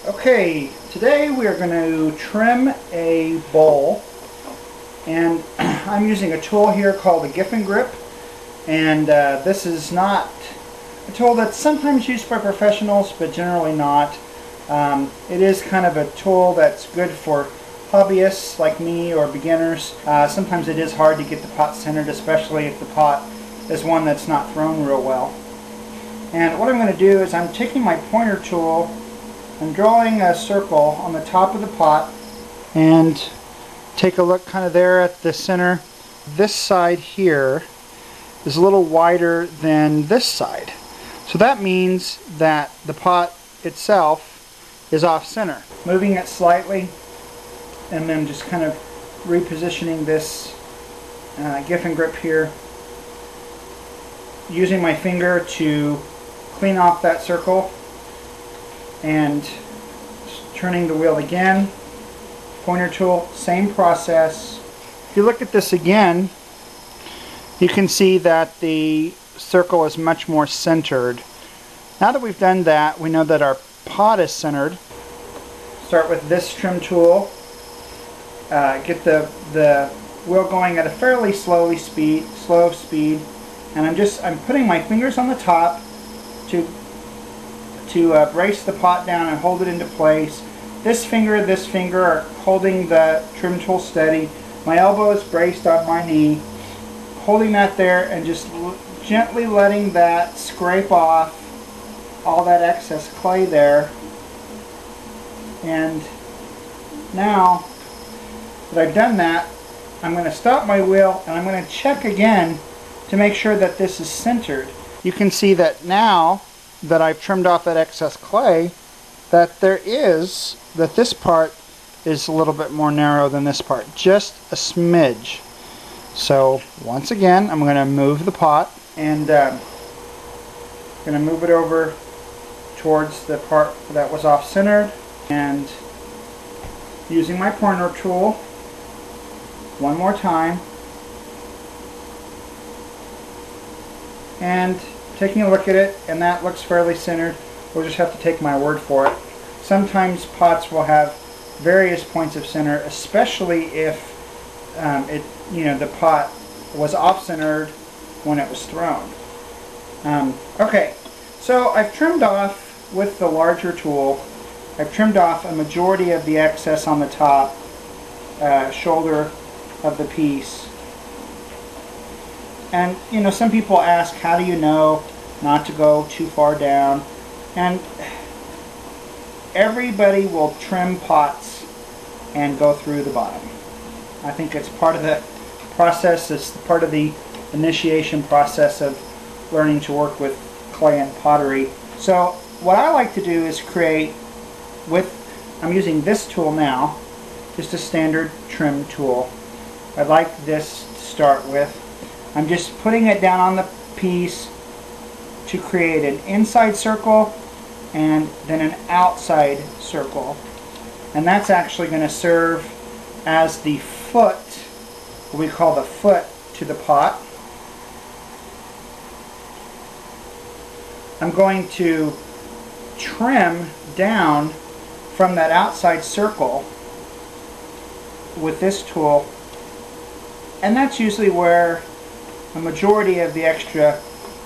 Okay, today we are going to trim a bowl, and I'm using a tool here called a Giffin Grip, and this is not a tool that's sometimes used by professionals but generally not. It is kind of a tool that's good for hobbyists like me or beginners. Sometimes it is hard to get the pot centered, especially if the pot is one that's not thrown real well. And what I'm going to do is I'm taking my pointer tool, I'm drawing a circle on the top of the pot, and take a look kind of there at the center. This side here is a little wider than this side. So that means that the pot itself is off center. Moving it slightly and then just kind of repositioning this Giffin Grip here. Using my finger to clean off that circle and turning the wheel again. Pointer tool, same process. If you look at this again, you can see that the circle is much more centered. Now that we've done that, we know that our pot is centered. Start with this trim tool. Get the wheel going at a fairly slow speed, and I'm putting my fingers on the top to brace the pot down and hold it into place. This finger are holding the trim tool steady. My elbow is braced on my knee, holding that there and just gently letting that scrape off all that excess clay there. And now that I've done that, I'm going to stop my wheel and I'm going to check again to make sure that this is centered. You can see that now that I've trimmed off that excess clay, that this part is a little bit more narrow than this part, just a smidge. So once again, I'm going to move the pot and going to move it over towards the part that was off centered, and using my pointer tool one more time and taking a look at it, and that looks fairly centered. We'll just have to take my word for it. Sometimes pots will have various points of center, especially if the pot was off-centered when it was thrown. Okay, so I've trimmed off with the larger tool. I've trimmed off a majority of the excess on the top shoulder of the piece. And some people ask, how do you know not to go too far down? And everybody will trim pots and go through the bottom. I think it's part of the process. It's part of the initiation process of learning to work with clay and pottery. So what I like to do is create I'm using this tool now, just a standard trim tool. I like this to start with. I'm just putting it down on the piece to create an inside circle and then an outside circle. And that's actually going to serve as the foot, what we call the foot to the pot. I'm going to trim down from that outside circle with this tool, and that's usually where a majority of the extra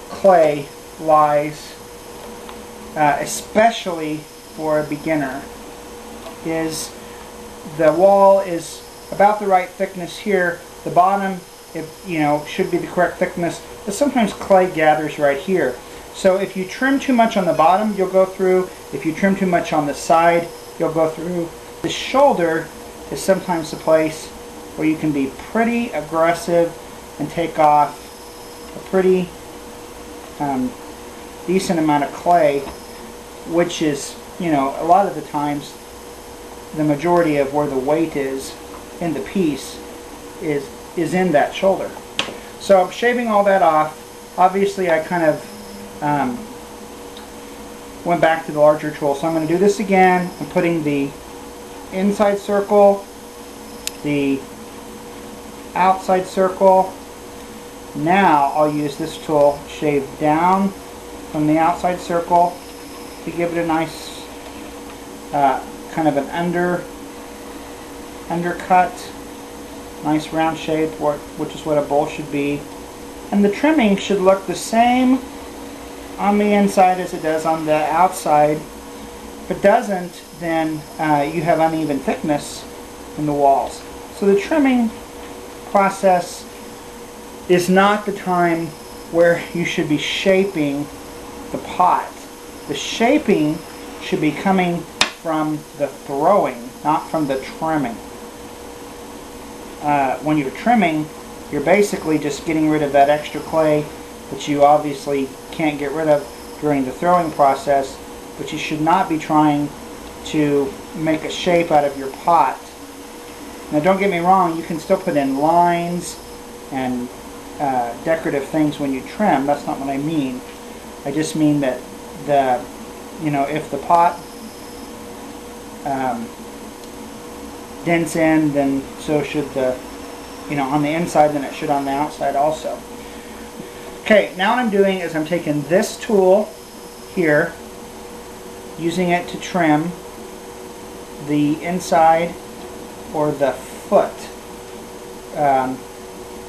clay lies, especially for a beginner. Is the wall is about the right thickness here. The bottom, should be the correct thickness, but sometimes clay gathers right here. So if you trim too much on the bottom, you'll go through. If you trim too much on the side, you'll go through. The shoulder is sometimes the place where you can be pretty aggressive and take off a pretty decent amount of clay, which is, a lot of the times the majority of where the weight is in the piece is in that shoulder. So I'm shaving all that off. Obviously I kind of went back to the larger tool, so I'm going to do this again. I'm putting the inside circle, the outside circle. Now I'll use this tool, shave down from the outside circle to give it a nice kind of an undercut, nice round shape, which is what a bowl should be. And the trimming should look the same on the inside as it does on the outside. If it doesn't, then you have uneven thickness in the walls. So the trimming process is not the time where you should be shaping the pot. The shaping should be coming from the throwing, not from the trimming. When you're trimming, you're basically just getting rid of that extra clay that you obviously can't get rid of during the throwing process, but you should not be trying to make a shape out of your pot. Now don't get me wrong, you can still put in lines and decorative things when you trim. That's not what I mean. I just mean that if the pot dents in, then so should the, on the inside, then it should on the outside also. Okay, now what I'm doing is I'm taking this tool here, using it to trim the inside or the foot.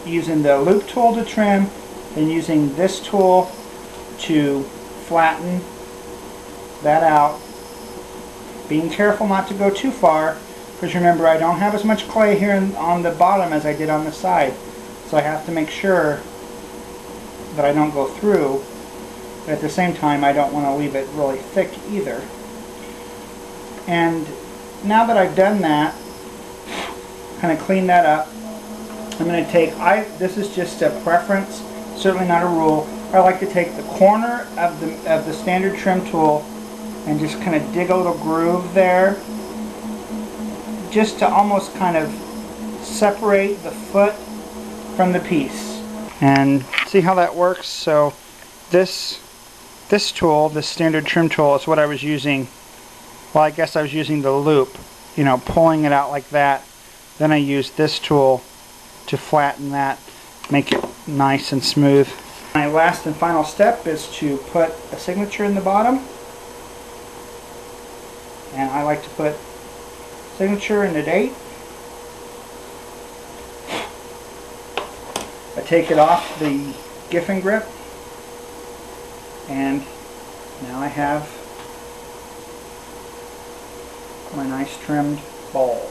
Using the loop tool to trim, and using this tool to flatten that out. Being careful not to go too far, because remember, I don't have as much clay here on the bottom as I did on the side, so I have to make sure that I don't go through, but at the same time I don't want to leave it really thick either. And now that I've done that, kind of clean that up, I'm going to take, this is just a preference, certainly not a rule, I like to take the corner of the standard trim tool and just kind of dig a little groove there, just to almost kind of separate the foot from the piece. And see how that works? So this tool, this standard trim tool, is what I was using. Well, I guess I was using the loop, pulling it out like that. Then I used this tool to flatten that, make it nice and smooth. My last and final step is to put a signature in the bottom. And I like to put signature and the date. I take it off the Giffin Grip, and now I have my nice trimmed bowl.